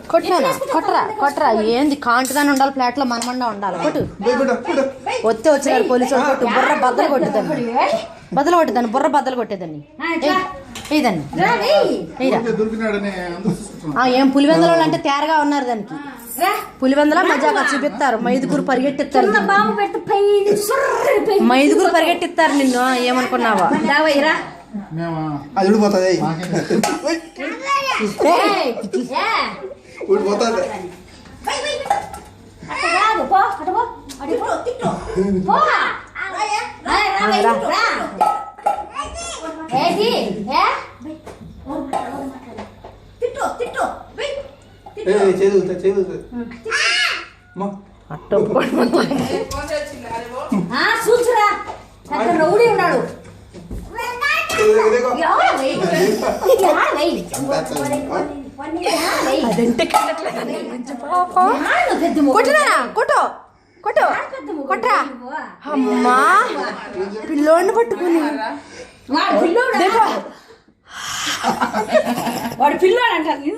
కొట్టినా కొట్టరా కొట్టరా ఏంది కాంటుగానే ఉండాలి ఫ్లాట్ లో మనమండా ఉండాలి కొట్టు వస్తే వచ్చినారు పోలీసు కొట్టు బుర్ర బద్దలు కొట్టేదాన్ని బద్దలు కొట్టేదాన్ని బుర్ర బద్దలు కొట్టేదాన్ని ఇదండి ఏం పులివెందుల అంటే తేరగా ఉన్నారు దానికి పులివెందుల మజాగా చూపిస్తారు మైదుగురు పరిగెట్టిస్తారు మైదుగురు పరిగెట్టిస్తారు నిన్ను ఏమనుకున్నావా చూసురా రౌడీ ఉన్నాడు కొట్టునా కొట్టు కొట్టు కొట్రా అమ్మా పిల్లోడిని పట్టుకుని వాడు పిల్లోడు అంటారు నిన్ను